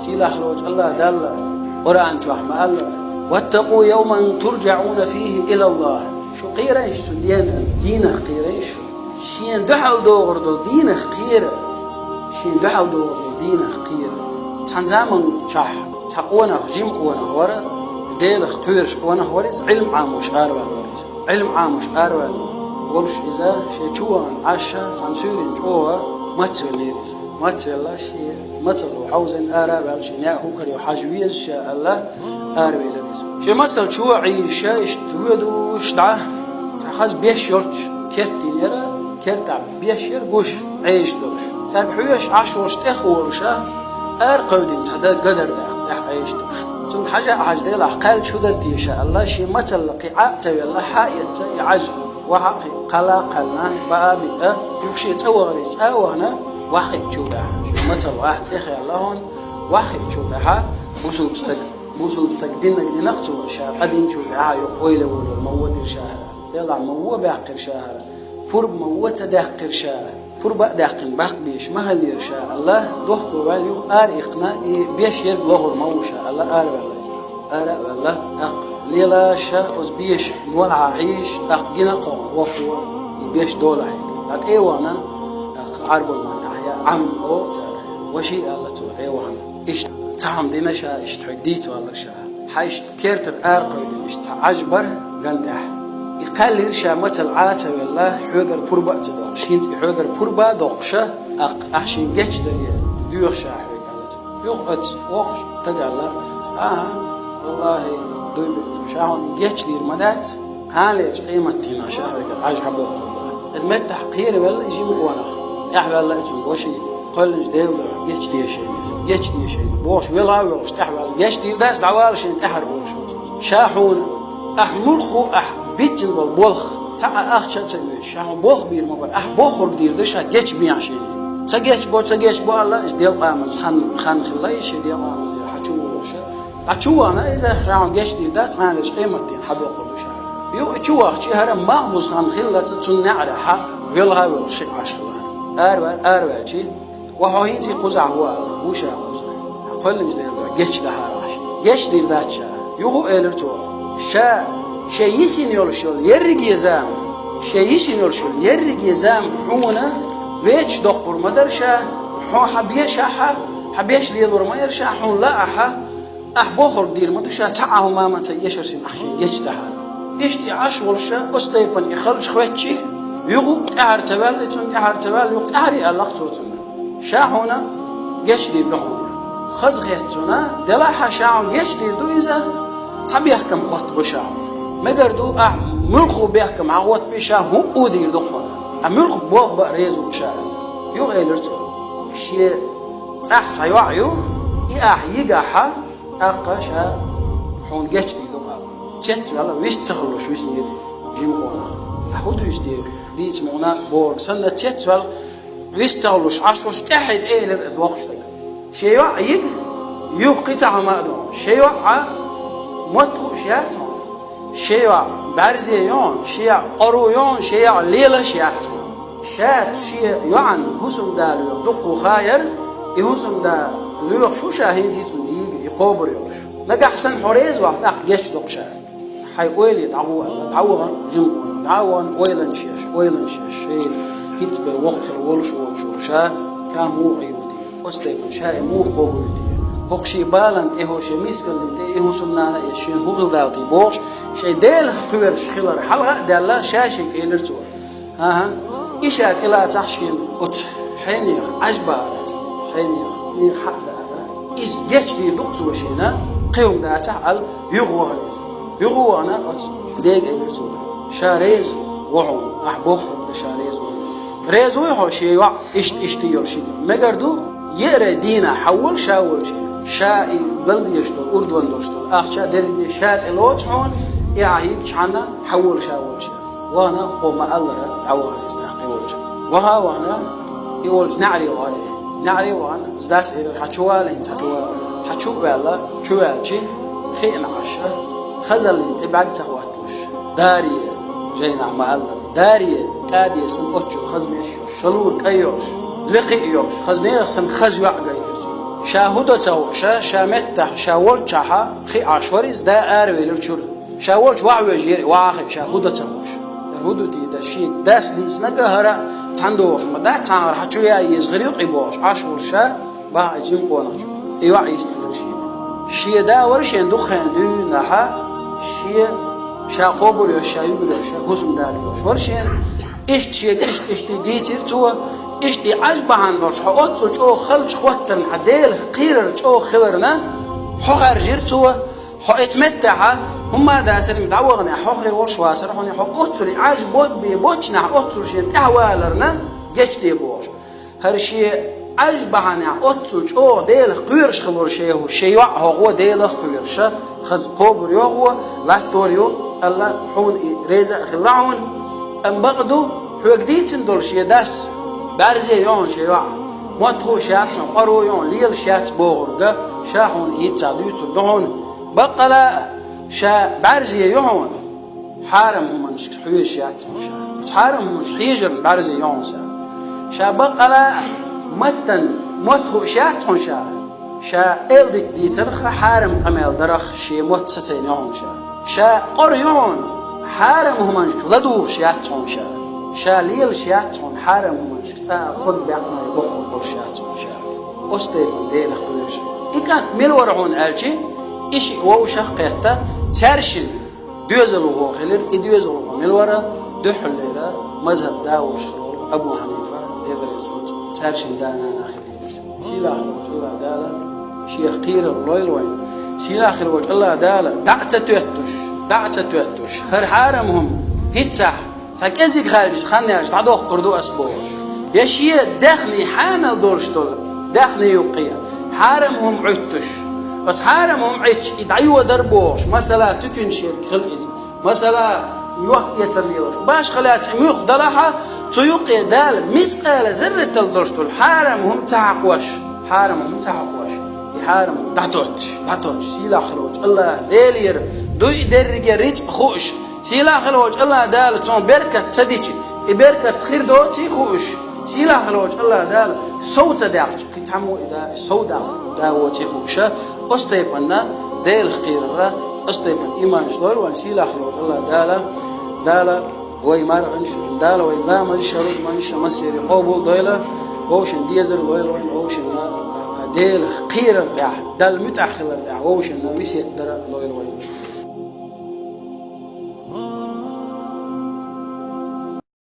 سيلاح روج الله دل قرآن جحم الله واتقوا يوما ترجعون فيه إلى الله شو قيرش دين قيرش شين دحل دور دين خيره شين دحل دور دين خيره تان زمان شح تقونا جيم قونا ورا ديل اختيرش قونا وريس علم عامش أروى وريس علم عامش أروى ولش إذا شيء شوان عشا تنسيرين جوا ما تسوليريس ما تسلا شيء مثل حوزن أراب شيء نأخو كريو حجويز شاء الله أروى لريس شيء مثل شو عيشة اشتودو اشتعه خاص بيش يرج كرتين يرا كرتع بيش يرجوش عيش دوش تربحوش عشورش تخورشة قودين هذا قدر ده عيش دوش ثم حاجة ديلا قال شو درتي إن شاء الله شيء مثل قاعة تبي الله حائط يعجب وحقي قلنا بابي يفشي توغريس هنا وحي تشوبها شو مثل واحد إخي اللهون وحي تشوبها بوسو تقدين نقدي نقطو شهر قدين تشوبها يقويله ولا المود شهر يلا مو باقر شهر فرب مو تداقر شهر فرب داقن باق بيش ما هل يرشاء الله دوحكو واليو إقنا بيش يربلغ المو شاء الله والله والله ليلا شاء بيش نولع عيش جنا قوم وقوة بيش دولة هيك وانا عرب ما تعيا عم أو وشيء الله تو وانا إيش تعم دينا شاء إيش تحديت والله شاء حيش كيرتر قوي إيش تعجبر قندح يقال يرشا مثل عاته والله حجر بربا تدوق شينت حجر بربا دوقشه أحشين جيش دريه ديوخ شاحي قالت يوقت وقش تقال والله دوي شاهون جيش دير مدات هاليش قيمة تينا شاحي قال عاج حبه الله إذا ما تحقير ولا يجي مقوانا يحب الله يتون وشي قل جديد ولا جيش دير شيء بوش ولا وش تحب جيش دير داس دعوال شيء تحر وش شاحون أحملخو بيتن بالبلخ تاع أخشى تسوي شاحون بوخ بير مبر بوخر بدير دشة جيش بيعشين تجيش بو الله إيش ديال قامز خان خلايش ديال قامز حشو أنا إذا شاحون جيش دير داس ما ليش قيمتين حبي أقول شاحون يو شو أخشى هرم مغبوس خان خلة تنعر حق ويلها ويلشي عشرة أروى شيء وهاي زي قزع هو وش قزع قل مش دير جيش ده هراش جيش دير داس شا يو إلرتو شا شيء يسينيول يرق يزام شيء يسينيول يرق يزام حونا ويش دقور مدرشة حو حبيش ليدور ما يرشا حون لا بوخر دير مدرشة تعه ما تيشر سين أحشي جيش تهار إيش تعاش ورشة أستيبن يخرج خواتشي يغو تعر تبال يغو تعري اللقطوتنا شاحونا جيش دير لحونا خزغيتنا دلاحة شاحون جيش دير دو إذا تبيه كم قط بشاحون ما قردو ملخو بيحكم عوض بيشا هو أودير دخون ملخو بوغ بأريزو بشارع يو غيلرتو الشيء تحت يوعيو يقاحا أقاشا حون جيش دي دقا تشت والله ويستغلو شو يسنيري جيم قونا أحودو يستير دي اسمونا بورغ سنة تشت والله ويستغلوش عشوش تحت للأذواقش تقا شيء يوعيق يوقي تعمادو شيء يوعى مطو شياتهم شيء بارزيون شيء قرويون شيء ليلة شات شيء يعن هسم دالو دقو خاير يهسم دا ليوخ شو شاهين تيتون يقوبر يوش نجا حسن حريز واحد جيش دقشا حيقولي دعوة جنقون دعوة ويلن شيش شيء هيت بوقت الولش شا كان مو عيرودي أستيقن شاي مو قوبرتي هوشي بالنت إيهوشي ميسكل لتي إيهوسمنا يشين هوغل ذاتي بوش شيء ديل خبرش خلر حلقة دالله شاشك إيلرتو إيشات إلى تحشين حيني عجبارة حيني حق إيش جيش دي دكتور وشينا قيوم دا تعال يغوانا ديك إيلرتو شاريز وعون أحبوخ شاريز ريز ويهو شيء إشتيور شيء مقردو يرى دينا حول شاول شاء بلد يشتغل أردوان دوشتغل أخشى درجة شاء الوجهون يعيب شحنا حول شاول وانا هو ما ألرا عوارز نحقي وجه وانا يولج نعري وانا زداس إلى حشوالين حشوال شوالشي خين عشا خزلين تبعد تخواتوش دارية جينا ما ألرا دارية قادية سن أتشو خزميش شلور كيوش لقيوش خزنية سن خزوع قايترتو شاهدته شامته شاولتها خي عشوريز دا أروي للشر شاولت وعوي جيري واخي شاهدته الهدو دي دا شيء داس ليس نجهرة تندوش ما ده تعمر حتشويا يصغر يقيبوش عشور شا باع جيم قونش يوع يستخدم شيء دا ورشين دخان دون لها شيء شاقوبر يا شايبر يا شاهوسم داريوش ورشين إيش ديتير توا إيش دي عجبة عندوش حقوت جو خلش خوتن عديل قيرر جو خلرنا حقر جرتوا حقتمتها هم داسر متعوغنا حقر ورش واسر حوني حقوت لي عجبوت بيبوتشنا حقوت شين تعوالرنا جيش دي بوش هرشي عجبة عن حقوت جو ديل قيرش خلور شيء هو شيء هو ديل قيرش خز قبر يوغو لا توريو الله حون ريزا خلعون أم بغدو حوجديتن دول شيء داس بارزي يون شيء متخو شات قرو يون ليل شات بورجا شاحون يتصاديت دهون بقلا شا بارزي يون حارم هم مش حوي شات مش حارم مش حيجر بارزي يون شا بقلا متن متخو شات شا إلدك دي ترخ حارم قميل درخ شيء متسسين يون شا قرو يون حارم هم مش لدوخ شاتهم شا ليل شاتهم حارم هم مش تا خد بيعنا يبقوا برشاتهم أستيقن ديل اختويرش إكان ملورعون ألشي إشي وو شقيتا ترشل دوزل وهو خلير إدوزل وهو ملورا دحل ليلة مذهب داوش خلول أبو حنيفة ديفريسنت ترشل دانا خلير سيلا خلوج الله دالا شيخ قير اللويل وين سيلا خلوج الله دالا دعسة توتش هر حارمهم هتح ساكزيك خارج خانياش تعدو قردو أسبوش يشي دخني حانا دورشتول دخني يقيا حارمهم عتش بس حارمهم عتش يدعيو دربوش مثلا تكن شير خلقز مثلا يوقي تربيوش باش خلات عميق دلحة تيوقي دال مسقالة زرة الدورشتول حارمهم تحقوش حارمهم دعتوش سيلا خلوج الله ديلير دوي درجة ريت خوش سيلا خلوج الله دال تون بركة صديقي بركة خير دوتي خوش سيلا خلوج الله دال صوت داعش كتعمو إذا صوت داوتي خوشة أستيبنا ديل خيرة أستيبن إيمان شلول وان سيلا خلوج الله دال ويمار عنش دال وإذا ما يشرد ما يش مسير قبول داله ووشن ديزر وين ووشن ديل خيرة دال متأخر دال ووشن نبيسي درا لويل وين